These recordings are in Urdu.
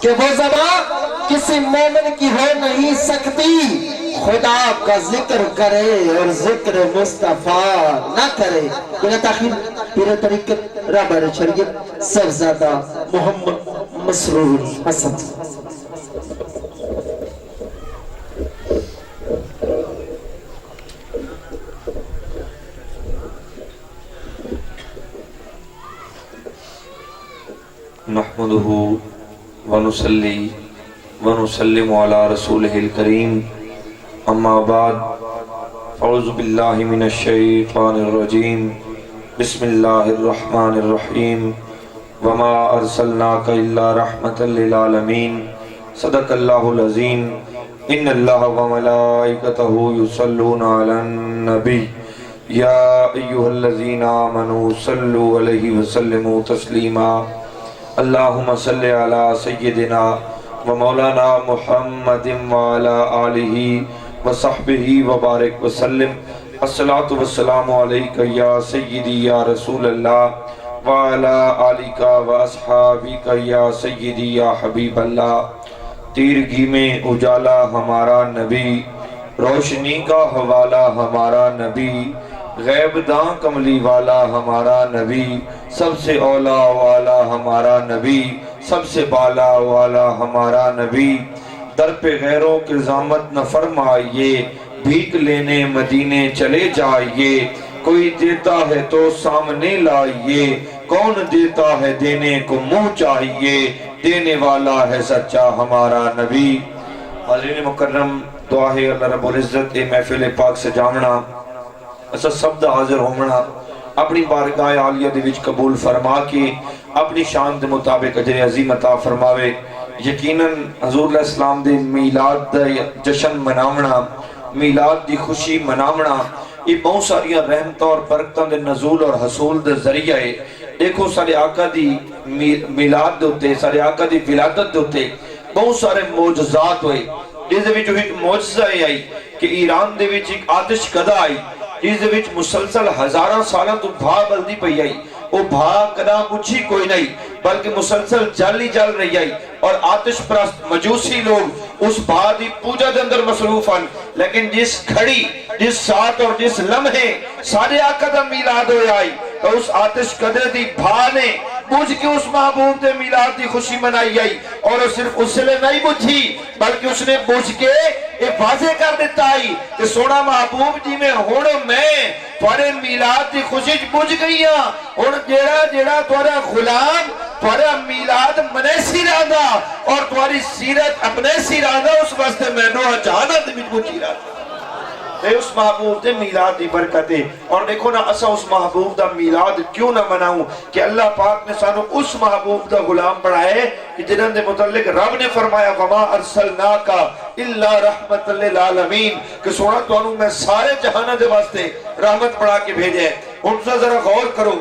کہ وہ زبان کسی مومن کی ہو نہیں سکتی خدا کا ذکر کرے اور ذکر مصطفیٰ نہ کرے. یہ تاخیر پیر طریقت رابر شریعت صاحبزادہ محمد مسرور حسن. نحمده ونصلي ونسلم على رسوله الكريم اما بعد اعوذ بالله من الشيطان الرجيم بسم الله الرحمن الرحيم وما ارسلناك الا رحمة للعالمين صدق الله العظيم ان الله وملائكته يصلون على النبي يا ايها الذين آمنوا صلوا عليه وسلموا تسليما اللہم صلی علی سیدنا و مولانا محمد وعلی آلہ و صحبہ وبارک وسلم. الصلاة والسلام علیکہ یا سیدی یا رسول اللہ وعلی آلہ و اصحابہ یا سیدی یا حبیب اللہ. تیرگی میں اجالا ہمارا نبی، روشنی کا حوالہ ہمارا نبی، غیب داں کملی والا ہمارا نبی، سب سے اولا والا ہمارا نبی، سب سے بالا والا ہمارا نبی. در پہ غیروں کے زامت نہ فرمائیے، بھیک لینے مدینے چلے جائیے. کوئی دیتا ہے تو سامنے لائیے، کون دیتا ہے دینے کو منہ چاہیے، دینے والا ہے سچا ہمارا نبی. حاضرین مکرم، دعا ہے اللہ رب العزت اے محفل پاک سے جامنا اسا سب دا حاضر ہومنا اپنی بارگاہ عالیہ دے وچ قبول فرما کے اپنی شان دے مطابق اجر عظیم عطا فرماوے. یقیناً حضور علیہ السلام دے میلاد دا جشن مناونا، میلاد دی خوشی مناونا، یہ بہت ساریاں رحمتوں اور برکتوں دے نزول اور حصول دے ذریعہ ہے. دیکھو سارے آقا دی میلاد دوتے، سارے آقا دی ولادت دوتے بہت سارے معجزات ہوئے. جس دے وچ ایک معجزہ آئی کہ ایران دے وچ ایک آتش کدا آئی جس دے وچ مسلسل ہزاراں سالاں تو بھا بلدی پئی آئی. وہ بھا کدا بجھی کوئی نہیں بلکہ مسلسل جل ہی جل رہی آئی، اور آتش پرست مجوسی لوگ اس بھا دی پوجا دے اندر مصروف ہیں. لیکن جس کھڑی، جس ساتھ اور جس لمحے سارے آقا دا میلاد ہوئے آئی تو اس آتش کدے دی بھا نے بجھ کے اس محبوب دے میلاد دی خوشی منائی آئی. اور صرف اس لئے نہیں بجھی بلکہ اس نے بجھ کے ایک واضح کر دیتا آئی کہ سونا محبوب جی میں ہون میں تھوڑے میلاد دی خوشی بجھ گئی ہیں. اور جیڑا جیڑا تھوڑا غلام تھوڑا میلاد منیسی رہا اور تھوڑی سیرت اپنے سی رہا اس واسطے میں نوہ جہانا دی بجھی رہا اے اس محبوب دے میلاد دی برکت ہے. اور دیکھو نا اسا اس محبوب دا میلاد کیوں نہ مناؤں کہ اللہ پاک نے سانو اس محبوب دا غلام بڑھائے کہ جنہاں دے متعلق رب نے فرمایا وَمَا أَرْسَلْنَاكَ إِلَّا رَحْمَةً لِلْعَالَمِينَ کہ سونا تو انہوں میں سارے جہانہ دے واسطے رحمت بڑھا کے بھیجے. ان سے ذرا غور کرو،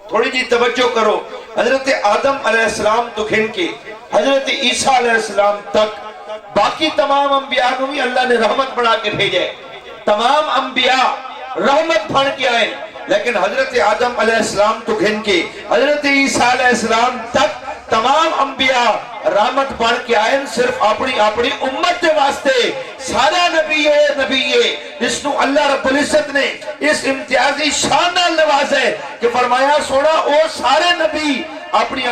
تھوڑی جی توجہ کرو. حضرت آدم علیہ السلام تو کھن کے حضرت عیسیٰ علیہ السلام تک باقی تمام انبیاء کو بھی اللہ نے رحمت بڑھا کے بھیجے. تمام انبیاء رحمت بھر کے آئے، لیکن حضرت آدم علیہ السلام تو گھن کے حضرت عیسیٰ علیہ السلام تک تمام انبیاء رحمت بڑھ کے آئے صرف اپنی امت کے واسطے. سارا نبی ہے جس کو اللہ رب العزت نے اس امتیازی شان نال نوازے کہ فرمایا سونا او سارے نبی اپنی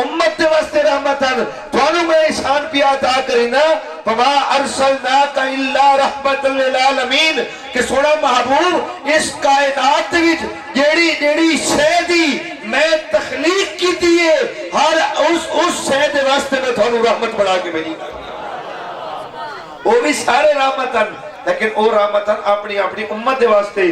امت کے واسطے رحمت ہیں. تو میں احسان پیا عطا کرینا فما ارسلناک الا رحمت للعالمین کہ سونا محبوب اس کائنات وچ جیڑی شے دی میں تخلیق کی دیئے ہر اس شے دے واسطے میں تھانوں رحمت بڑھا کے بھیجی. وہ بھی سارے رحمت ہیں لیکن وہ رحمت ہیں اپنی امت دے واسطے.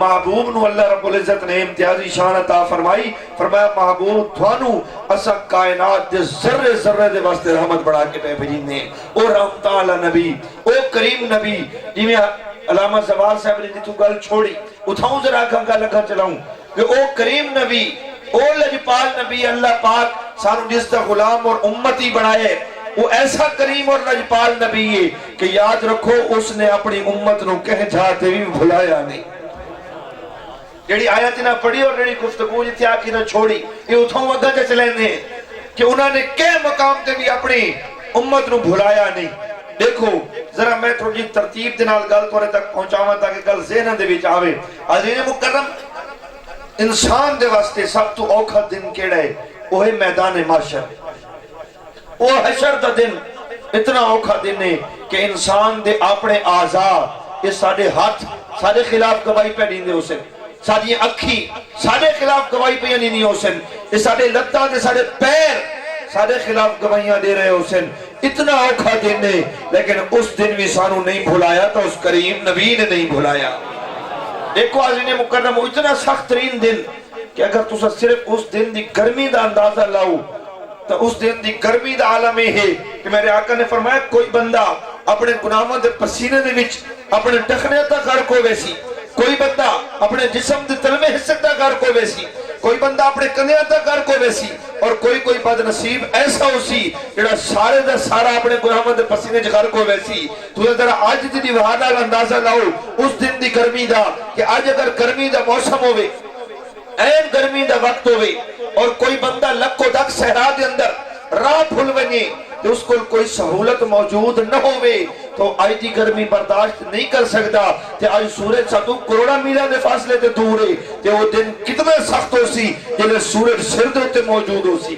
محبوب نو اللہ رب العزت نے امتیازی شان عطا فرمائی. فرمایا محبوب تھانو اسا کائنات دے ذرے ذرے دے واسطے رحمت بڑھا کے بھیجنے. او رحمت اللہ نبی، او کریم نبی جی میں علامہ زوال صاحب نے جی تو گل چھوڑی اتھاؤں ذرا گنگا لگا چلاؤں کہ او کریم نبی، او لجپال نبی اللہ پاک سانو جس تا غلام اور امتی بنائے وہ ایسا کریم اور لجپال نبی ہے کہ یاد رکھو اس نے اپنی امت نو کہہ جاتے بھی بھلایا نہیں. جیڑی آیت نہ پڑھی اور جیڑی گفتگو جی تھی آکی نہ چھوڑی یہ اتھوں وگا کے چلیں دیں. کہ انہوں نے کہ مقام تے بھی اپنی امت نو بھلایا نہیں. دیکھو ذرا میں تھوڑی ترتیب دے نال گل تھوڑے تک پہنچاواں تاکہ گل ذہن دے وچ آوے. حضرین مکرم، انسان دے واسطے سب تو اوکھا دن کیڑا ہے؟ وہ ہے میدان محشر. وہ حشر دا دن اتنا اوکھا دن ہے کہ انسان دے اپنے اعضاء، یہ ساڑے ہاتھ ساڑے خلاف گواہی پہ دیندے ہو سن، ساڑی اکھی ساڑے خلاف گواہی پہ نہیں ہو سن، یہ ساڑے لتاں دے ساڑے پیر ساڑے خلاف گواہیاں دے رہے ہو سن. اتنا اوکھا دن ہے، لیکن اس دن بھی سانو نہیں بھلایا تو اس کریم نبی نے نہیں بھلایا. دیکھو حضرین مکرم، وہ اتنا سخت ترین دن کہ اگر تسا صرف اس دن دی گرمی دا اندازہ لاؤ تو اس دن دی گرمی دا عالم ہے کہ میرے آقا نے فرمایا کوئی بندہ اپنے گناہوں دے پسینے دے وچ اپنے ٹخنے تک غرق ہو ویسی، کوئی بندہ اپنے جسم دے تلوے حصے تک غرق ہو ویسی، کوئی بندہ اپنے کنیاں تک غرق ہو ویسی، اور کوئی بد نصیب ایسا ہو سی جڑا سارے دا سارا اپنے گناہوں دے پسینے چ غرق ہو ویسی. تو ذرا آج دی دیوار نال اندازہ لاؤ اس دن دی گرمی دا کہ آج اگر گرمی دا موسم ہوئے، این گرمی دا وقت ہوئے، اور کوئی بندہ لکھو دک صحرا دے اندر راہ بھول ونجے تو اس کو کوئی سہولت موجود نہ ہوئے تو آج دی گرمی برداشت نہیں کر سکتا. تے آج سورج ساتھو کروڑا میلہ دے فاصلے تے دور ہے تے وہ دن کتنا سخت ہو سی جلے سورج سر دے ہوتے موجود ہو سی،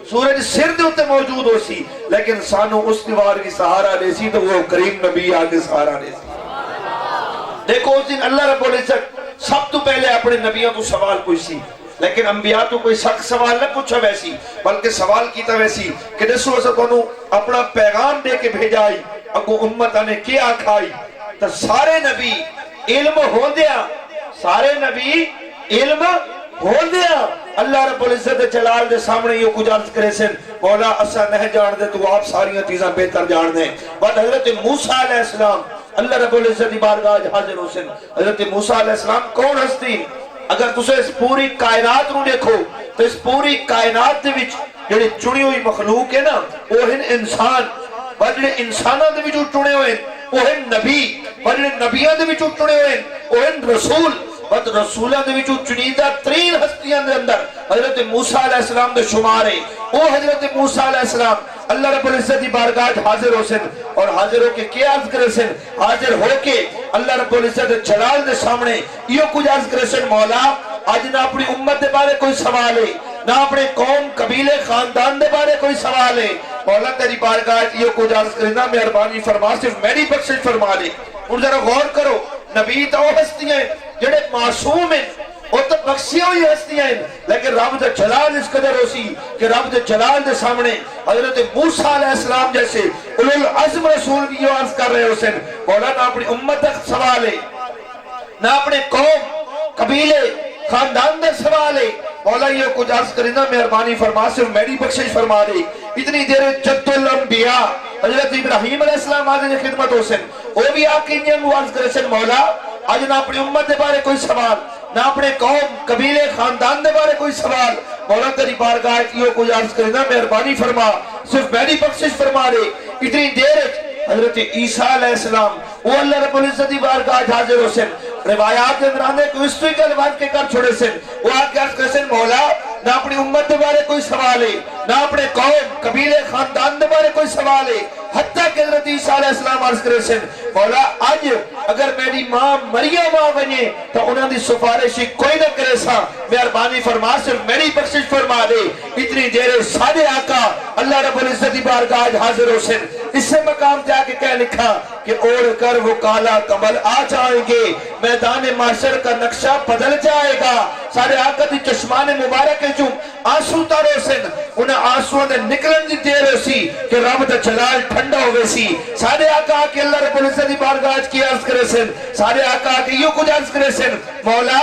سورج سر دے ہوتے موجود ہو سی، لیکن سانو اس دیوار کی سہارا لے سی تو وہ کریم نبی آگے سہارا لے سی. دیکھو اس دن اللہ رب العزت سب تو پہلے اپنے نبیوں تو سوال پوچھی، لیکن انبیاء تو کوئی سخت سوال نہ پوچھا ویسی، بلکہ سوال کیتا ویسی کہ دسو اسا تو اپنا پیغام دے کے بھیجائی اگو امتہ نے کیا کھائی. تو سارے نبی علم ہو دیا، سارے نبی علم ہو دیا. اللہ رب العزت جلال دے سامنے یہ کچھ عرض کرے سن، مولا اسا نہ جان دے تو آپ ساریاں چیزاں بہتر جان دیں. بعد حضرت موسیٰ علیہ السلام اللہ رب العزت دی بارگاہ حاضر ہو سن. حضرت موسیٰ علیہ السلام کون ہستی؟ اگر تسے اس پوری کائنات نو دیکھو تو اس پوری کائنات دے وچ جڑی چنی ہوئی مخلوق ہے نا وہ ہیں انسان، اور جڑے انساناں دے وچوں چنے ہوئے وہ ہیں نبی، اور جڑے نبیاں دے وچوں چنے ہوئے وہ ہیں رسول. بس رسولہ دے وچوں چنیدہ ترین ہستیاں دے اندر حضرت موسیٰ علیہ السلام دے شمارے. او حضرت موسیٰ علیہ السلام اللہ رب العزت دی بارگاہ حاضر ہو سن، اور حاضر ہو کے کیا عرض کرے سن؟ حاضر ہو کے اللہ رب العزت جلال دے سامنے یہ کچھ عرض کرے سن، مولا آج نہ اپنی امت دے بارے کوئی سوال ہے، نہ اپنے قوم قبیلے خاندان دے بارے کوئی سوال ہے. مولا تیری بارگاہ یہ کچھ عرض کرے نا مہربانی فرما صرف میری بخشش فرما دے. اور ذرا غور کرو، نبی تو ہستیاں جڑے معصوم ہیں، وہ تو بخشی ہوئی ہستیاں ہیں، لیکن رب دے جلال اس قدر ہو سی کہ رب دے جلال دے سامنے حضرت موسیٰ علیہ السلام جیسے اولو العزم رسول بھی یہ عرض کر رہے ہو سن، مولا نہ اپنی امت تک سوال ہے، نہ اپنے قوم قبیلے خاندان دے سوال ہے. مولا یہ کچھ عرض کرنا مہربانی فرما صرف میری بخشش فرما دے. اتنی دیر جد الانبیاء حضرت ابراہیم علیہ السلام آدھے خدمت ہو سن، وہ بھی آکے انہیں عرض کرے سن، مولا آج نہ اپنی امت دے بارے کوئی سوال، نہ اپنے قوم قبیلے خاندان دے بارے کوئی سوال. مولا تیری بارگاہ یہ کچھ عرض کرنا مہربانی فرما صرف میری بخشش فرما دے. اتنی دیر حضرت عیسیٰ علیہ السلام وہ اللہ رب العزت دی بارگاہ حاضر ہو سن. روایات کے اندر آنے کو اس طرح کے روایت کے کر چھوڑے سن، وہ آکے عرض کرے سن، مولا نہ اپنی امت دے بارے کوئی سوال ہے، نہ اپنے قوم قبیلے خاندان دے بارے کوئی سوال ہے. حتیٰ کہ حضرت عیسیٰ علیہ السلام عرض کرے سن، مولا آج اگر میری ماں مریم آ بنے تو انہوں دی سفارشی کوئی نہ کرے سا، مہربانی فرما صرف میری بخشش فرما دے. اتنی دیر سارے آقا اللہ رب العزت دی بارگاہ حاضر ہو سن. اس سے مقام جا کے کہہ لکھا کہ اوڑھ کر وہ کالا کمل آ جائیں گے، میدان معاشر کا نقشہ بدل جائے گا. سارے آقا دی چشمان مبارک جو آنسو تارو سن، انہیں آنسو نے نکلن دی دیر ہو سی کہ رب دا جلال ٹھنڈا ہوئے سی. سارے آقا آکے اللہ رب العزت دی بارگاہ کی عرض کرے سن، سارے آقا آکے یہ کچھ عرض کرے سن، مولا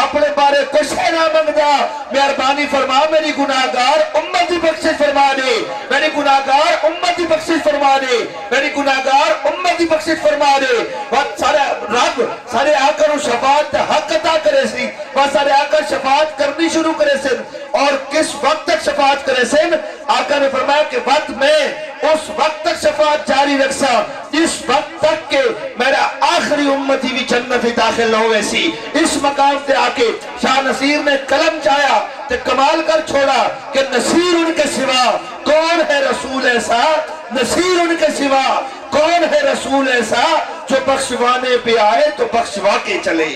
اپنے بارے کچھ ہے نہ منگدا، مہربانی فرما میری گناہگار امت دی بخشش فرما دے، میری گناہگار امت دی بخشش فرما دے، میری گناہگار امت دی بخشش فرما دے. وقت سارے رب سارے آقا رو شفاعت حق عطا کرے سی، وقت سارے آقا شفاعت کرنی شروع کرے سن. اور کس وقت تک شفاعت کرے سن؟ آقا نے فرمایا کہ وقت میں اس وقت تک شفاعت جاری رکھسا جس وقت تک کہ میرا آخری امتی بھی جنت ہی داخل ہو ویسی اس مقام تے آکے شاہ نصیر نے قلم چایا تے کمال کر چھوڑا کہ نصیر ان کے سوا کون ہے رسول ایسا، نصیر ان کے سوا کون ہے رسول ایسا جو بخشوانے پہ آئے تو بخشوا کے چلے۔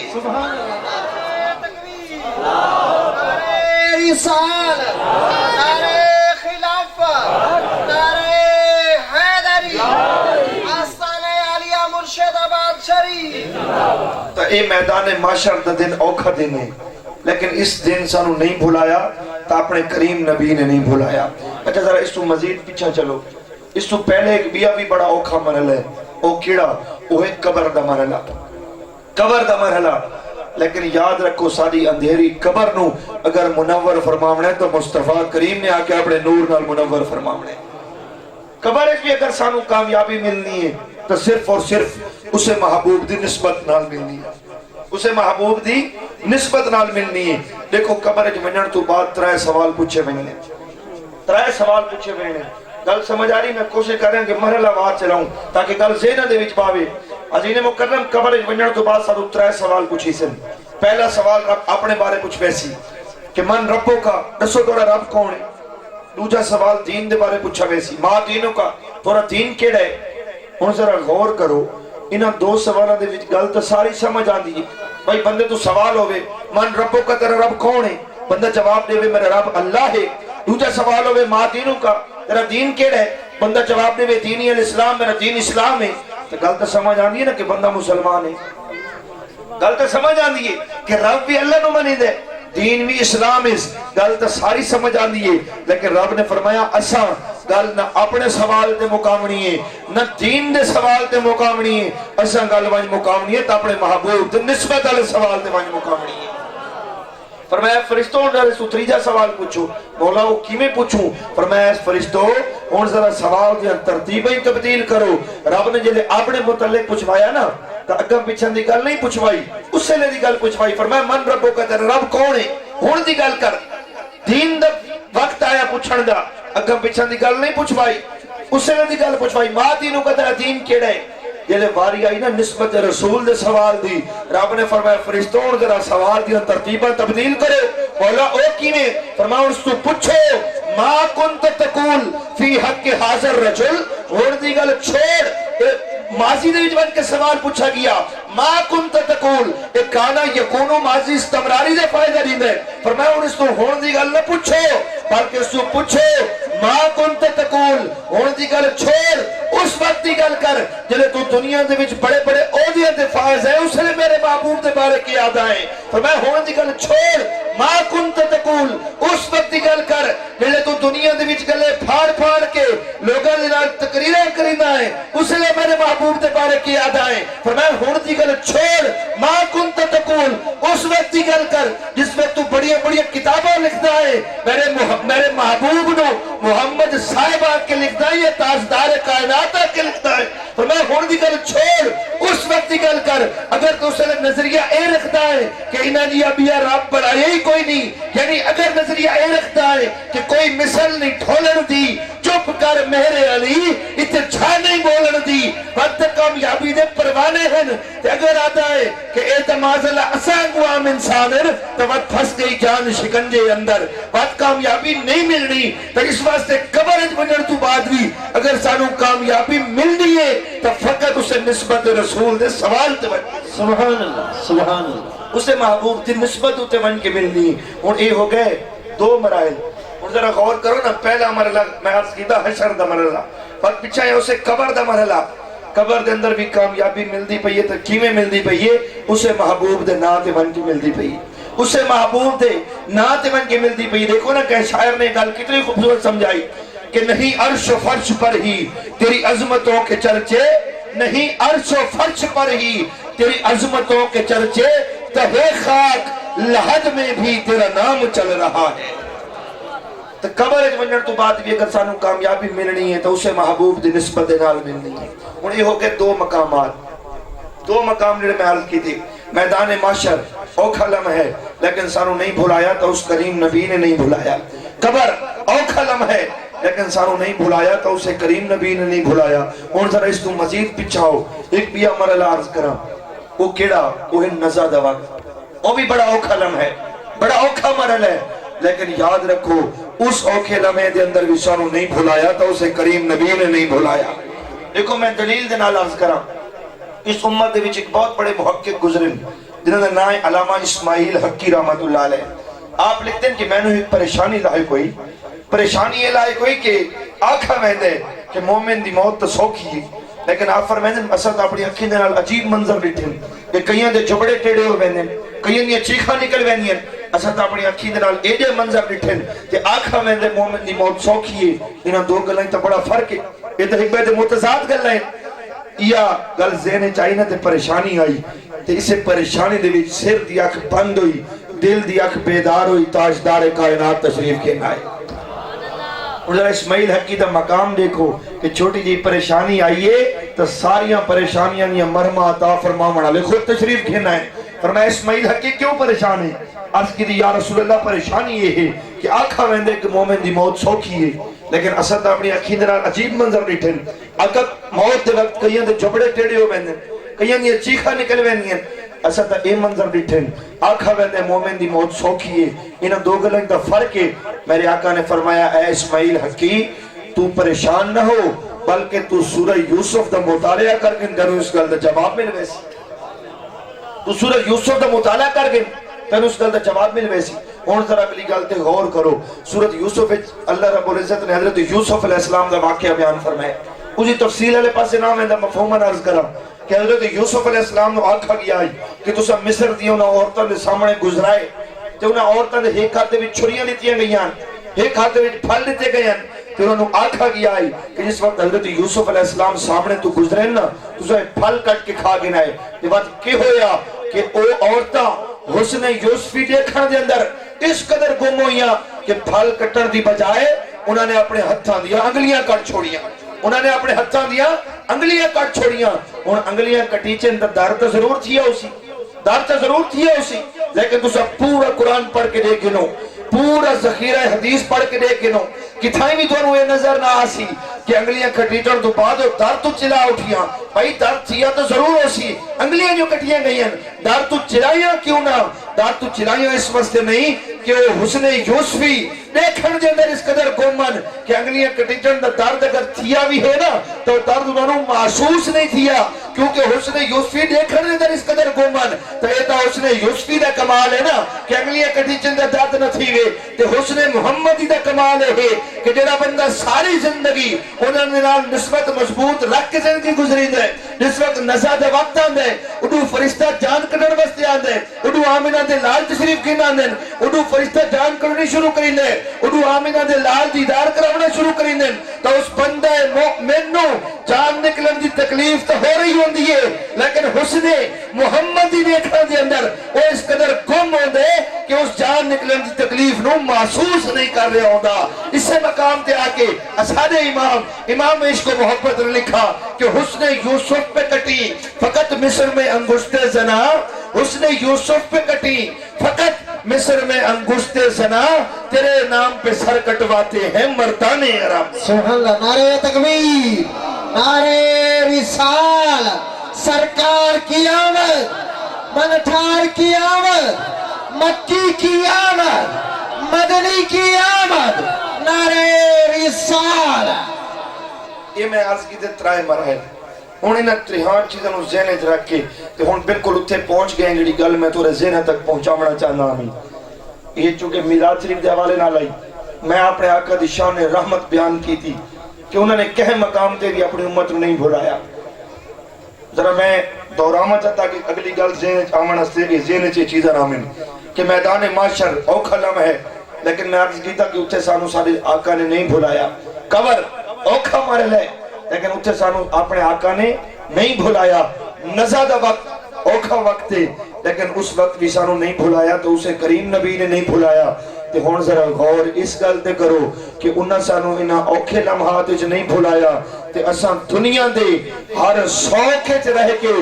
نعرہ رسالت، نعرہ خلافت، نعرہ حیدری، آستانہ عالیہ مرشد آباد شریف۔ تو اے میدان معاشر دا دن اوکھا دن ہے، لیکن اس دن سانو نہیں بھولایا تو اپنے کریم نبی نے نہیں بھولایا۔ اچھا ذرا اس تو مزید پیچھا چلو، اس تو پہلے ایک بیا بھی بڑا اوکھا مرحلہ ہے، او کیڑا، وہ ہے قبر دا مرحلہ، قبر دا مرحلہ۔ لیکن یاد رکھو ساری اندھیری قبر نو اگر منور فرماونے تو مصطفیٰ کریم نے آکے اپنے نور نال منور فرماونے۔ قبر بھی اگر سانو کامیابی ملنی ہے تو صرف اور صرف اسے محبوب دی نسبت نال ملنی ہے، اسے محبوب دی نسبت نال ملنی ہے۔ دیکھو قبر ونجن تو بعد ترائے سوال پوچھے وینے، ترائے سوال پوچھے وینے۔ گل سمجھ آ رہی، میں کوشش کر رہا ہوں کہ مرحلہ وار چلاؤں تاکہ گل ذہن دے وچ پاوے۔ عزیز مکرم قبر ونجن تو بعد سارو ترائے سوال پوچھی سن۔ پہلا سوال رب اپنے بارے پوچھ ویسی کہ من ربوں کا، دسو تورا رب کون ہے۔ دوسرا سوال دین دے بارے پوچھا ویسی، ماں دینوں کا، تورا دین کیڑا ہے۔ ہن ذرا غور کرو، انہاں دو سوالاں دے وچ گل تے ساری سمجھ آندی ہے۔ بھائی بندے تو سوال ہوئے من ربوں کا، تیرا رب کون ہے، بندہ جواب دے میرا رب اللہ ہے۔ دوسرا سوال ہوئے ماں دینوں کا، تیرا دین کیڑا ہے، بندہ جواب دے دینی الاسلام، میرا دین اسلام ہے۔ تو گل تے سمجھ آندی ہے نا کہ بندہ مسلمان ہے، گل تے سمجھ آندی ہے کہ رب بھی اللہ نو منی دے، دین بھی اسلام ہے، گل تے ساری سمجھ آندی ہے۔ لیکن رب نے فرمایا اساں گل نہ اپنے سوال تے مقامنی ہے نہ دین دے سوال تے مقامنی ہے، اساں گل وانج مقامنی ہے تو اپنے محبوب تے نسبت والے سوال تے وانج مقامنی ہے۔ فرمایا فرشتوں نے تو تریجا سوال پوچھو، مولا وہ کیویں پوچھوں؟ فرمایا فرشتوں ہن ذرا سوال دی ترتیب ہی تبدیل کرو۔ رب نے جلے اپنے متعلق پوچھوایا نا تو اگم پیچھے دی گل نہیں پوچھوائی، اس لے دی گل پوچھوائی۔ فرمایا من ربوں کا، تیرا رب کون ہے، ہن دی گل کر۔ دین دا وقت آیا پوچھن دا، اگم پیچھے دی گل نہیں پوچھوائی، اس لے دی گل پوچھوائی۔ ماں دینوں کا، تیرا دین کیڑا ہے۔ جلے واری آئی نا نسبت رسول دے سوال دی، رب نے فرمایا فرشتوں ذرا سوال دی ترتیبہ تبدیل کرو۔ مولا او کیویں؟ فرمایا اس تو پوچھو ما کنت تقول فی حق حاضر رجل، ہن دی گل چھوڑ، ماضی دے وچ بن کے سوال پوچھا گیا ما کنت تقول، اے کانا یکونو ماضی استمراری دے فائدہ دیندا ہے۔ فرمایا ہن اس تو ہن دی گل نہ پوچھو بلکہ اس تو پوچھو ما کنت تقول، ہن دی گل چھوڑ، اس وقت دی گل کر جلے تو دنیا دے وچ بڑے بڑے عہدے تے فائز ہے، اس نے میرے محبوب دے بارے کی یاد آئے۔ فرمایا ہن دی گل چھوڑ ما کنت تقول، اس وقت دی گل کر جلے تو دنیا دے وچ گلے پھاڑ پھاڑ کے لوگاں دے نال تقریراں کریندا ہے، اس نے میرے محبوب دے بارے کی یاد آئے۔ فرمایا ہن دی گل چھوڑ ما کنت تقول، اس وقت دی گل کر جس وقت تو بڑی بڑی کتاباں لکھدا ہے، میرے محبوب نو محمد صاحب آ کے لکھتا ہے، یہ تاجدار کائنات آ کے لکھتا ہے۔ فرمایا ہن دی گل چھوڑ، اس وقت دی گل کر اگر تو اسے نظریہ اے رکھتا ہے کہ انہاں دی ابیا رب بنایا ہی کوئی نہیں، یعنی اگر نظریہ اے رکھتا ہے کہ کوئی مثل نہیں ٹھولن دی، چپ کر میرے علی اتنے چھا نہیں بولن دی، وقت کامیابی دے پروانے ہیں۔ تے اگر آتا ہے کہ اعتماد اللہ اسان عام انسان ہے تو وقت پھنس گئی جان شکنجے اندر، وقت کامیابی نہیں ملنی۔ تو اس واسطے قبر ونجن تو بعد بھی اگر سانو کامیابی ملنی ہے تو فقط اسے نسبت رسول دے سوال تے ون، سبحان اللہ، سبحان اللہ، اسے محبوب دی نسبت تے ون کے ملنی۔ ہن اے ہو گئے دو مراحل۔ ہن ذرا غور کرو نا، پہلا مرحلہ میں عرض کیتا حشر دا مرحلہ، پر پیچھے ہے اسے قبر دا مرحلہ۔ قبر دے اندر بھی کامیابی ملدی پئی ہے تو کیویں ملدی پئی ہے؟ اسے محبوب دے نام تے ون کے ملدی پئی ہے، اسے محبوب دے نام تے ون کے ملدی پئی۔ دیکھو نا کہ شاعر نے گل کتنی خوبصورت سمجھائی کہ نہیں عرش و فرش پر ہی تیری عظمتوں کے چرچے، نہیں عرش و فرش پر ہی تیری عظمتوں کے چرچے، تہے خاک لحد میں بھی تیرا نام چل رہا ہے۔ تو قبر ونجن تو بعد بھی اگر سانو کامیابی ملنی ہے تو اسے محبوب دی نسبت نال ملنی ہے۔ ہن یہ ہو گئے دو مقامات، دو مقام جڑے میں عرض کی تھی۔ میدان معاشر اوکھا لمحہ ہے لیکن سانو نہیں بھلایا تو اس کریم نبی نے نہیں بھلایا۔ قبر اوکھا لمحہ ہے لیکن سانو نہیں بھلایا تو اسے کریم نبی نے نہیں بھلایا۔ ہن ذرا اس تو مزید پیچھے آؤ، ایک بھی مرحلہ عرض کراں۔ وہ کیڑا وہ ہے نزا دا وقت، وہ بھی بڑا اوکھا لمحہ ہے، بڑا اوکھا مرحلہ ہے، لیکن یاد رکھو اس اوکھے لمحے دے اندر بھی سانو نہیں بھلایا تو اسے کریم نبی نے نہیں بھلایا۔ دیکھو میں دلیل دے نال عرض کراں، اس امت دے وچ ایک بہت بڑے محقق گزرن جنہاں دا نام ہے علامہ اسماعیل حقی رحمت اللہ علیہ۔ آپ لکھتے ہیں کہ میں نے ایک پریشانی لاحق ہوئی، پریشانی یہ لاحق ہوئی کہ آکھا ویندے کہ مومن دی موت تو سوکھی ہے، لیکن آپ فرمائیں اسد اپنی اکھیں دے نال عجیب منظر ڈٹھن کہ کئیاں دے جبڑے ٹیڑے ہو ویندے، کئیاں دی چیخاں نکل ویندیاں، اسد اپنی اکھیں دے نال ایڈے منظر ڈٹھن کہ آکھا ویندے مومن دی موت سوکھی ہے۔ انہاں دو گلاں تے بڑا فرق ہے، یہ تے ایک دے متضاد گلاں ہیں۔ یا گل ذہن چاہیے نا تے پریشانی آئی تے اسے پریشانی دے وچ سر دی اکھ بند ہوئی، دل دی اکھ بیدار ہوئی، تاجدار کائنات تشریف کے آئے۔ اور ذرا اسماعیل حقی دا مقام دیکھو کہ چھوٹی جی پریشانی آئیے تو ساریاں پریشانیاں یا مرمہ عطا فرماونا لے خود تشریف کھینا ہے۔ فرمایا اسماعیل حقی کیوں پریشان ہے؟ عرض کی دی یا رسول اللہ پریشانی یہ ہے کہ آکھا ویندے کہ مومن دی موت سوکھی ہے، لیکن اسد اپنی اکھیں دے نال عجیب منظر ڈٹھن، اگر موت دے وقت کئیاں دے جبڑے ٹیڑے ہو ویندے، کئیاں دی چیخاں نکل ویندیاں، اسد اے منظر ڈٹھن آکھا ویندے مومن دی موت سوکھی ہے۔ انہاں دو گلاں دا فرق ہے۔ میرے آقا نے فرمایا اے اسماعیل حقی تو پریشان نہ ہو بلکہ تو سورہ یوسف دا مطالعہ کر کے تینوں اس گل دا جواب مل ویسی، تو سورہ یوسف دا مطالعہ کر کے تینوں اس گل دا جواب مل ویسی۔ ہن ذرا اگلی گل تے غور کرو، سورۃ یوسف وچ اللہ رب العزت نے حضرت یوسف علیہ السلام دا واقعہ بیان فرمایا۔ اس دی تفصیل والے پاسے نہ میں دا مفہوماً عرض کراں کہ حضرت یوسف علیہ السلام نو آکھا گیا ہے کہ تساں مصر دی انہاں عورتاں دے سامنے گزرائے تے انہاں عورتاں دے ایک ہاتھ وچ چھریاں دتیاں گئیاں، ایک ہاتھ وچ پھل دتے گئے، تے انہاں نو آکھا گیا ہے کہ جس وقت حضرت یوسف علیہ السلام سامنے تو گزرے نا تساں پھل کٹ کے کھا کے نہ آئے۔ تے بات کی ہویا کہ او عورتاں حسن یوسفی دیکھن دے اندر اس قدر گم ہوئیاں کہ پھل کٹن دی بجائے انہوں نے اپنے ہتھاں دیا انگلیاں کٹ چھوڑیاں، انہوں نے اپنے ہتھاں دیا انگلیاں کٹ چھوڑیاں۔ ان انگلیاں کٹیچے اندر دارت ضرور تھیا اسی، دارت ضرور تھیا اسی، لیکن تو سب پورا قرآن پڑھ کے دیکھ گنو، پورا ذخیرہ حدیث پڑھ کے دیکھ گنو، کتھائیں بھی دونوں یہ نظر نہ آسی کہ انگلیاں کٹیچن تو بعد دارت چلا اٹھیاں۔ بھائی دارت تھیا تو ضرور اسی، انگلیاں جو کٹیاں گئی ہیں دارت چلائیاں کیوں نہ؟ دارت چلائیاں اس واسطے نہیں کہ حسن یوسفی دیکھن دے اندر اس قدر گمن کہ انگلیاں کٹیچن دا درد اگر تھیا بھی ہے نا تو درد انہوں محسوس نہیں تھیا، کیونکہ حسن یوسفی دیکھن دے اندر اس قدر گمن تو ایتا حسن یوسفی دا کمال ہے نا کہ انگلیاں کٹیچن دا درد نہ تھی گئے۔ تے حسن محمدی دا کمال ہے کہ جڑا بندہ ساری زندگی انہوں نے نال نسبت مضبوط رکھ کے زندگی گزری دے، جس وقت نزا دے وقت آن دے اڈو فرشتہ جان کٹن وستے آن دے، اڈو آمینہ دے لال تشریف کی آن دے، اڈو فرشتہ جان کرنی شروع کریں دے، اڈو آمینہ دے لال دیدار کرنا شروع کریں دے، تو اس بندہ مومن نو جان نکلن دی تکلیف تو ہو رہی ہوندی ہے، لیکن حسن محمدی دیکھنا دے اندر وہ اس قدر گم ہو دے کہ اس جان نکلن دی تکلیف نو محسوس نہیں کر رہا ہوندہ۔ اس سے مقام تے آکے اساد امام عشق و محبت نے لکھا کہ حسن یوسف پہ کٹی فقط مصر میں انگشت زنا، حسن یوسف پہ کٹی فقط مصر میں انگشت زنا، تیرے نام پہ سر کٹواتے ہیں مردان عرب۔ سبحان اللہ، نعرہ تکبیر، نعرہ رسال، سرکار کی آمد، منٹھار کی آمد، مکی کی آمد، مدنی کی آمد، نعرہ رسال۔ یہ میں عرض کی دے ترائے مرحل ہون انہاں تریہان چیزیں نو ذہنے رکھ کے تے ہون بالکل اتھے پہنچ گئے جڑی گل میں تورے ذہنے تک پہنچاونا چاہنا ہوں۔ یہ چونکہ میلاد شریف دے حوالے نہ لائی، میں اپنے آقا دی شان رحمت بیان کی تھی کہ انہوں نے کہے مقام تے بھی اپنی امت نے نہیں بھولایا۔ ذرا میں دوراما چاہتا کہ اگلی گل ذہن آمن ہستے کہ ذہن چے چیزیں رامن کہ میدان معاشر اوکھا لمحہ ہے، لیکن میں عرض کیتا کہ اتھے سانو سارے آقا نے نہیں بھولایا۔ قبر اوکھا مرحلہ ہے لیکن اتھے سانو اپنے آقا نے نہیں بھولایا۔ نزا دا وقت اوکھا وقت ہے لیکن اس وقت بھی سانو نہیں بھولایا تو اسے کریم نبی نے نہیں بھولایا۔ تے ہون ذرا غور اس گل تے کرو کہ انہاں سانو انہاں اوکھے لمحات وچ نہیں بھولایا تے اساں دنیا دے ہر سوکھے چ رہ کے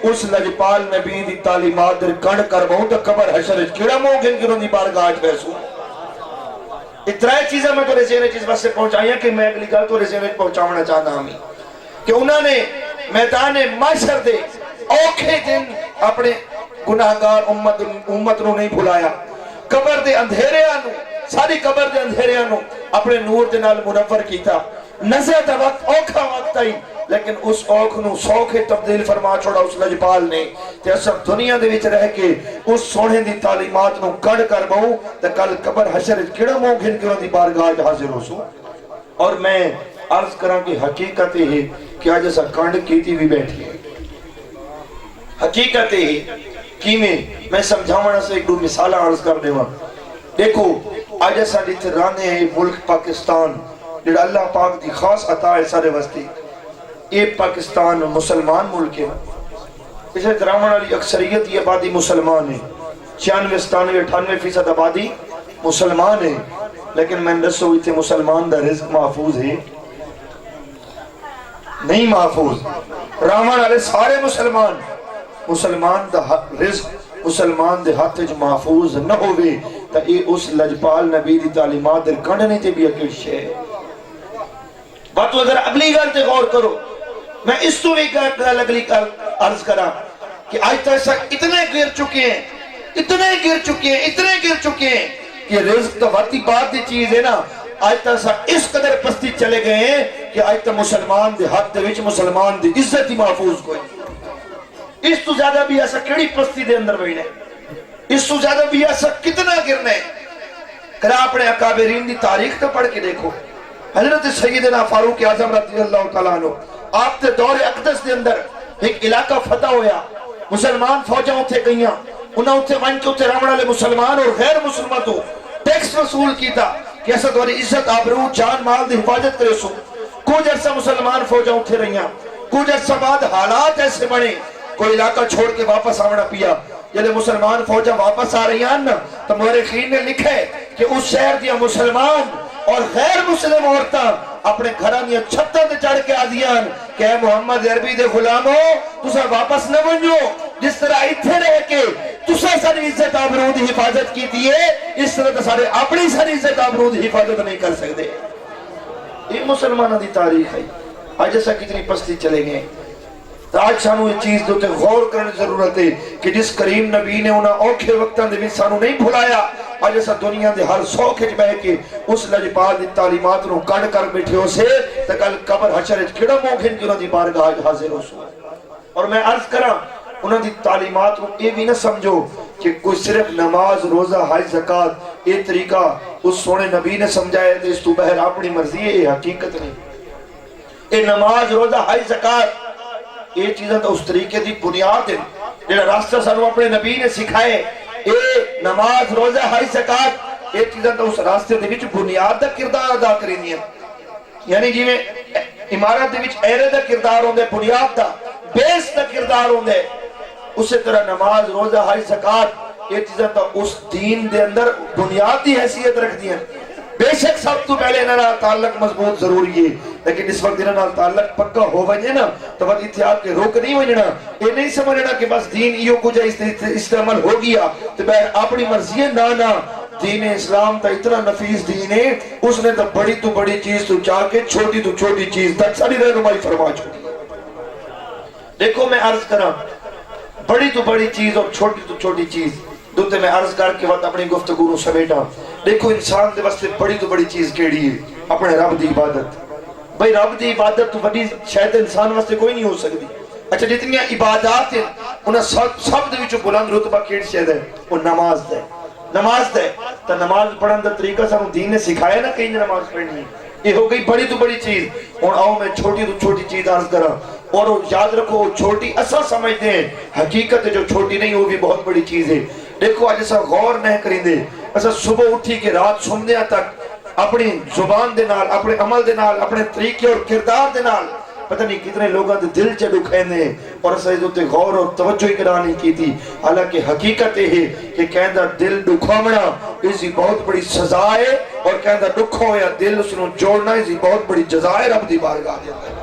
اس لجپال نبی دی تعلیمات در کڑ کر بہوں تو قبر حشر وچ کیڑا منہ گن گروں دی بارگاہ وچ بیسوں۔ اترائے چیزیں میں تو رزینے چیز بس سے پہنچائیں کہ میں اگلی گل تو رزینے پہنچاونا چاہتا ہوں کہ انہوں نے میدان معاشر دے اوکھے دن اپنے گناہگار امت نو نہیں بھلایا قبر دے اندھیریاں نو ساری قبر دے اندھیریاں نو اپنے نور دے نال منور کیتا نزع دا وقت اوکھا وقت آئی لیکن اس اوکھ نو سوکھے تبدیل فرما چھوڑا اس لجپال نے تے اساں دنیا دے وچ رہ کے اس سونے دی تعلیمات نو کڑ کر بہوں تے کل قبر حشر وچ کیڑا منہ گھن کے دی بارگاہ وچ حاضر ہو سو اور میں عرض کراں کہ حقیقت ہے کہ آج ایسا کنڈ کیتی بھی بیٹھی ہے حقیقت ہے کیویں میں سمجھاونا سے ایک دو مثال عرض کر دیواں دیکھو آج ایسا جتھے رانے ہیں ملک پاکستان جڑا اللہ پاک دی خاص عطا ہے سارے وستی یہ پاکستان مسلمان ملک ہے اسے دراون والی اکثریت یہ آبادی مسلمان ہے 96 97 98% آبادی مسلمان ہے لیکن میں دسو اتنے مسلمان دا رزق محفوظ ہے نہیں محفوظ راون والے سارے مسلمان دا رزق مسلمان دے ہاتھ وچ محفوظ نہ ہوئے تا یہ اس لجپال نبی دی تعلیمات دے کنڈنے تے بھی اکڑ شے بات اگر اگلی گل تے غور کرو میں اس تو بھی گل اگلی عرض کرا کہ آج تک اتنے گر چکے ہیں کہ رزق تو واقعی بات دی چیز ہے نا آج تک اس قدر پستی چلے گئے ہیں کہ آج تک مسلمان دے ہاتھ دے وچ مسلمان دی عزت ہی محفوظ کوئی اس تو زیادہ بھی ایسا کیڑی پستی دے اندر بیٹھے اس تو زیادہ بھی ایسا کتنا گرنا ہے کرا اپنے اکابرین دی تاریخ تو پڑھ کے دیکھو حضرت سیدنا فاروق اعظم رضی اللہ تعالیٰ عنہ آپ تے دور اقدس دے اندر ایک علاقہ فتح ہویا مسلمان فوجاں اتھے گئیاں انہاں اتھے وائن کے اتھے رامن والے مسلمان اور غیر مسلمتوں ٹیکس وصول کیتا کہ ایسا دوری عزت آبرو جان مال دی حفاظت کرے سو کچھ عرصہ مسلمان فوجاں اتھے رہیاں کچھ عرصہ بعد حالات ایسے بنے کوئی علاقہ چھوڑ کے واپس آونا پیا جلے مسلمان فوجاں واپس آ رہی ہیں تو مورخین نے لکھے کہ اس شہر دیا مسلمان اور غیر مسلم عورتاں اپنے گھران یا چھتاں تے چڑھ کے آدیان کہ اے محمد عربی دے غلاموں تسا واپس نہ بنجو جس طرح اتھے رہ کے تسا ساری عزت آبرو دی حفاظت کی دیئے اس طرح سارے اپنی ساری عزت آبرو دی حفاظت نہیں کر سکتے یہ مسلمانہ دی تاریخ ہے آج ایسا کتنی پستی چلے گئے آج سانو یہ چیز دوتے غور کرنے ضرورت ہے کہ جس کریم نبی نے انہاں اوکھے وقتاں دے بھی سانو نہیں بھلایا آج ایسا دنیا دے ہر سوکھے بہ کے اس لجپال دی تعلیمات نو کڑ کر بیٹھے ہو سے تکل قبر حشر کڑا موگھن کی انہاں دی بارگاہ حاضر ہو سو اور میں عرض کراں انہاں دی تعلیمات کو یہ بھی نہ سمجھو کہ کوئی صرف نماز روزہ حج زکات یہ طریقہ اس سونے نبی نے سمجھایا تھے اس تو بہر اپنی مرضی ہے یہ حقیقت نہیں یہ نماز روزہ حج زکات یہ چیزیں تو اس طریقے دی بنیاد ہے جنہا راستہ سانو اپنے نبی نے سکھائے اے نماز روزہ حج زکات یہ چیزیں تو اس راستے دے وچ بنیاد دا کردار ادا کرینی ہیں یعنی جی میں عمارت دے وچ ایرے دا کردار ہوندے بنیاد دا بیس دا کردار ہوندے اسی طرح نماز روزہ حج زکات یہ چیزیں تو اس دین دے اندر بنیادی حیثیت رکھ دی ہیں بے شک سب تو پہلے انہاں تعلق مضبوط ضروری ہے لیکن اس وقت انہاں تعلق پکا ہو ونجے نا تو وقت اتحاد کے روک نہیں ونجنا یہ نہیں سمجھنا کہ بس دین ایو کچھ استعمال ہو گیا تو بہر اپنی مرضی ہے نا دین اسلام تا اتنا نفیس دین ہے اس نے تو بڑی چیز تو چاہ کے چھوٹی تو چھوٹی چیز تک ساری رہنمائی فرما چھوڑی دیکھو میں عرض کرا بڑی تو بڑی چیز اور چھوٹی تو چھوٹی چیز دوتے میں عرض کر کے وقت اپنی گفتگو نو سمیٹا دیکھو انسان دے واسطے بڑی تو بڑی چیز کیڑی ہے اپنے رب دی عبادت بھئی رب دی عبادت تو بڑی شاید انسان واسطے کوئی نہیں ہو سکتی اچھا جتنی عبادات ہیں انہاں سب دے وچوں بلند رتبہ کیڑ شاید ہے وہ نماز دے تو نماز پڑھن دا طریقہ سانو دین نے سکھایا نا کہیں نماز پڑھنی ہے یہ ہو گئی بڑی تو بڑی چیز اور آؤ میں چھوٹی تو چھوٹی چیز عرض کرا اور یاد رکھو چھوٹی اصل سمجھتے ہیں حقیقت جو چھوٹی نہیں ہوگی بہت بڑی چیز ہے دیکھو آج ایسا غور نہیں کریں دے ایسا صبح اٹھی کے رات سمدیاں تک اپنی زبان دے نال اپنے عمل دے نال اپنے طریقے اور کردار دے نال پتہ نہیں کتنے لوگاں دے دل چڑھو کھیندے اور ایسا تے غور اور توجہ ہی کرا نہیں کی تھی حالانکہ حقیقت یہ ہے کہ کہندہ دل دکھاونا اسی بہت بڑی سزا ہے اور کہندہ دکھو یا دل اس نے جوڑنا اسی بہت بڑی جزا ہے رب دی بارگاہ دے اندر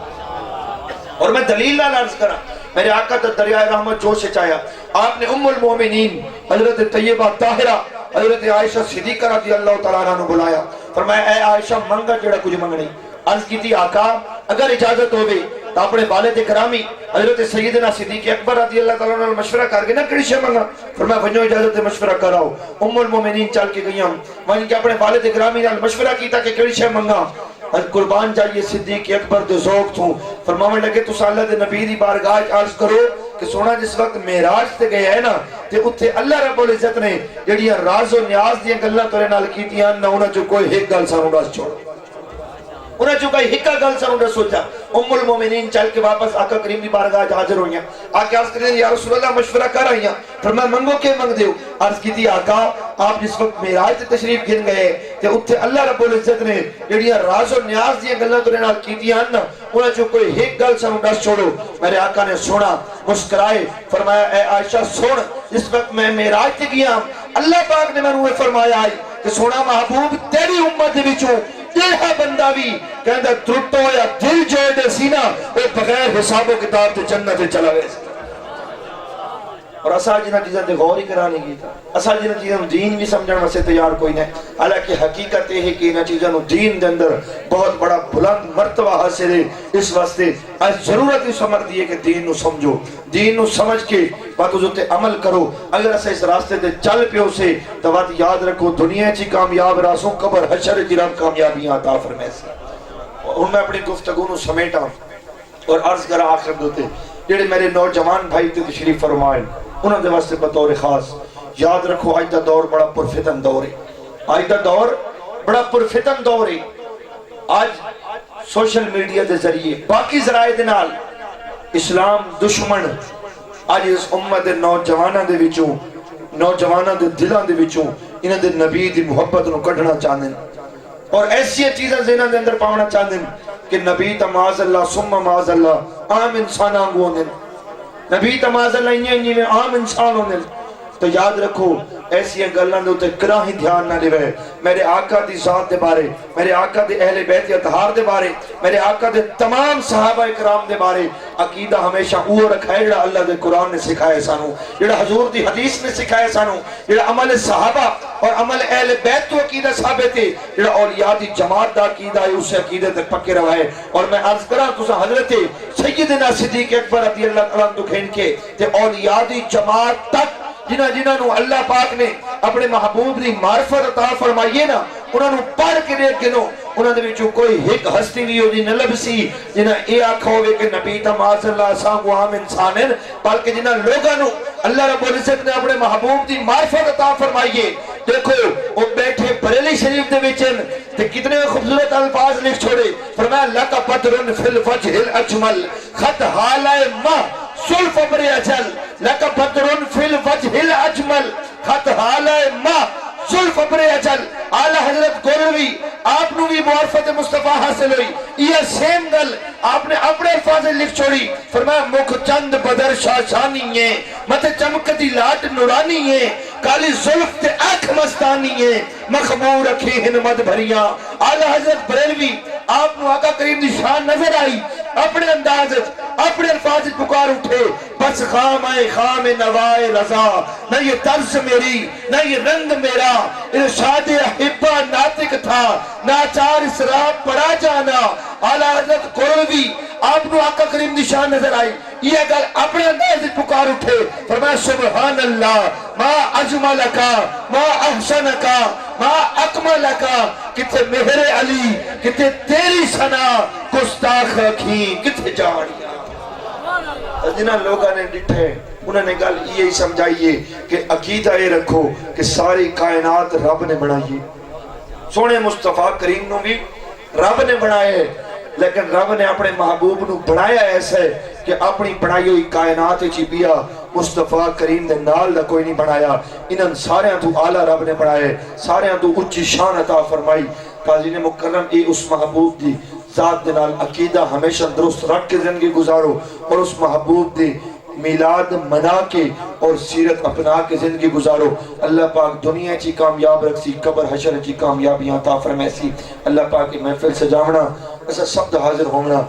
اور میں دلیل نہ عرض کرا میرے آقا تا دریائے رحمت جوش چاہیا آپ نے ام المومنین حضرت طیبہ طاہرہ حضرت عائشہ صدیقہ رضی اللہ تعالیٰ عنہ بلایا فرمایا اے عائشہ منگا جڑا کچھ منگنی عرض کی تھی آقا اگر اجازت ہوئے تو اپنے والد گرامی حضرت سیدنا صدیق اکبر رضی اللہ تعالیٰ عنہ مشورہ کر کے نہ کڑی شے منگا، فرمایا ونجو اجازت مشورہ کراؤ۔ ام المومنین چل کے گئی ہم وہاں کے اپنے والد گرامی نال مشورہ کیتا کہ کڑی شے منگا، قربان جائیے صدیق اکبر دے ذوق تھوں، فرمانے لگے تو اللہ دے نبی دی بارگاہ عرض کرو کہ سونا جس وقت معراج تے گئے ہے نا تے اتھے اللہ رب العزت نے جڑیاں راز و نیاز دیاں گلاں تورے نال کیتیاں نہ انہاں چوں کوئی ایک گل سانوں دس چھوڑ، انہاں چوں کوئی ایک گل سانوں دس سوچا۔ ام المومنین چل کے واپس آقا کریم دی بارگاہ حاضر ہوئیاں، آقا عرض کریں یا رسول اللہ مشورہ کر آئیاں، فرمایا منگو کے منگ دیو، عرض کی تھی آقا آپ جس وقت معراج تے تشریف گھن گئے تے اتھے اللہ رب العزت نے جڑیاں راز و نیاز دیاں گلاں تورے نال کیتیاں نا انہاں چوں کوئی ایک گل سانوں دس چھوڑو۔ میرے آقا نے سنا، مسکرائے، فرمایا اے عائشہ سن، جس وقت میں معراج تے گیا اللہ پاک نے میں فرمایا کہ سونا محبوب تیری امت دے وچوں یہ بندہ بھی کہندا ترٹو یا دل جوڑ دے سی نا وہ بغیر حساب و کتاب تے جنت چلا گئے سی۔ اور اسا جنہاں چیزاں تے غور ہی کرانی کی تھا، اسا جنہاں چیزاں دین بھی سمجھن واسطے تیار کوئی نہیں، حالانکہ حقیقت یہ ہے کہ انہاں چیزاں نو دین دے اندر بہت بڑا بلند مرتبہ حاصل ہے، اس واسطے اس ضرورت ہی سمجھ دی ہے کہ دین نو سمجھو، دین نو سمجھ کے بات اس تے عمل کرو۔ اگر اسا اس راستے تے چل پیو سے تو بات یاد رکھو دنیا چی کامیاب راسوں قبر حشر چی رب کامیابیاں عطا فرمائے سے۔ اور میں اپنی گفتگو نو سمیٹا اور عرض کرا آخر دوتے جڑے میرے نوجوان بھائی تے تشریف فرمائے انہوں دے واسطے بطور خاص یاد رکھو آج دا دور بڑا پرفتن دور ہے، آج دا دور بڑا پرفتن دور ہے۔ آج سوشل میڈیا دے ذریعے باقی ذرائع دے نال اسلام دشمن آج اس امت دے نوجواناں دے وچوں نوجواناں دے دلاں دے وچوں انہاں دے نبی دی محبت نو کڈھنا چاہندے اور ایسی چیزاں ذہناں دے اندر پاونا چاہندے کہ نبی تا معاذ اللہ ثم معاذ اللہ عام انسان آنگو ہوندے، نبی تا معاذ اللہ انہی میں عام انسان ہوندے۔ تو یاد رکھو ایسی گلاں دے تے کراہی دھیان نہ دیوے، میرے آقا دی ذات دے بارے، میرے آقا دے اہل بیت اطہار دے بارے، میرے آقا دے تمام صحابہ کرام دے بارے عقیدہ ہمیشہ وہ رکھائے جڑا اللہ دے قرآن نے سکھائے سانو، جڑا حضور دی حدیث نے سکھائے سانو، جڑا عمل صحابہ اور عمل اہل بیت تو عقیدہ ثابت ہے، جڑا اولیاء دی جماعت دا عقیدہ ہے اسے عقیدہ تے پکے روائے۔ اور میں عرض کراں تساں حضرت سیدنا صدیق اکبر رضی اللہ تعالیٰ عنہ کھین کے تے اولیاء دی جماعت تک جنہاں نو اللہ پاک نے اپنے محبوب دی معرفت عطا فرمائیے نا انہاں نو پڑھ کے دیکھ گنو انہاں دے وچوں کوئی ایک ہستی نہیں ہوتی نہ لبسی جنہاں اے آکھا ہوئے کہ نبی تا معاذ اللہ سانگو عام انسان ہیں، بلکہ جنہاں لوگاں نو اللہ رب العزت نے اپنے محبوب دی معرفت عطا فرمائیے۔ دیکھو وہ بیٹھے بریلی شریف دے وچن تے کتنے خوبصورت الفاظ لکھ چھوڑے، فرمایا لَكَ بَدْرٌ فِي الْوَجْهِ الْأَجْمَلِ خط حالائے ماہ سلف ابر اجل لَكَ بَدْرٌ فِي الْوَجْهِ الْأَجْمَلِ خط حالائے ماہ سلف ابر اجل۔ اعلیٰ حضرت گولوی آپ نو بھی معرفت مصطفیٰ حاصل ہوئی، یہ سیم گل آپ نے اپنے الفاظ لکھ چھوڑی، فرمایا مکھ چند بدر شاشانی ہے مت چمکتی لاٹ نورانی ہے کالی ظلف تے آنکھ مستانی ہے مخمور رکھی ہنمت بھریاں۔ اعلیٰ حضرت بریلوی آپ نو آقا کریم دی شان نظر آئی، اپنے انداز اپنے الفاظ پکار اٹھے، بس خام آئے خام نوائے رضا، نہ یہ طرز میری نہ یہ رنگ میرا، ارشاد احبہ ناطق تھا ناچار اسراب پڑا جانا۔ اعلیٰ حضرت گولوی آپ نو آقا کریم دی شان نظر آئی، یہ گل اپنے انداز پکار اٹھے، فرمایا سبحان اللہ ما اجملکا ما احسنکا ما اکملکا، کتے مہر علی کتے تیری سنا گستاخ رکھی کتے جانیاں۔ جنہاں لوگاں نے ڈٹھے انہوں نے گل یہ سمجھائیے کہ عقیدہ یہ رکھو کہ ساری کائنات رب نے بنائیے، سونے مصطفیٰ کریم نو بھی رب نے بنائے، لیکن رب نے اپنے محبوب نو بنایا ایسے کہ اپنی بنائی ہوئی کائنات چی بیا مصطفیٰ کریم دے نال دا کوئی نہیں بنایا، انہاں سارے تو اعلیٰ رب نے بنائے، سارے تو اچھی شان عطا فرمائی۔ قاضی نے مکرم اے اس محبوب دی ذات دے نال عقیدہ ہمیشہ درست رکھ کے زندگی گزارو اور اس محبوب دی میلاد منا کے اور سیرت اپنا کے زندگی گزارو۔ اللہ پاک دنیا چی کامیاب رکھسی، قبر حشر چی کامیابیاں عطا فرمائے سی۔ اللہ پاک کی محفل سجاونا ایسا سب حاضر ہونا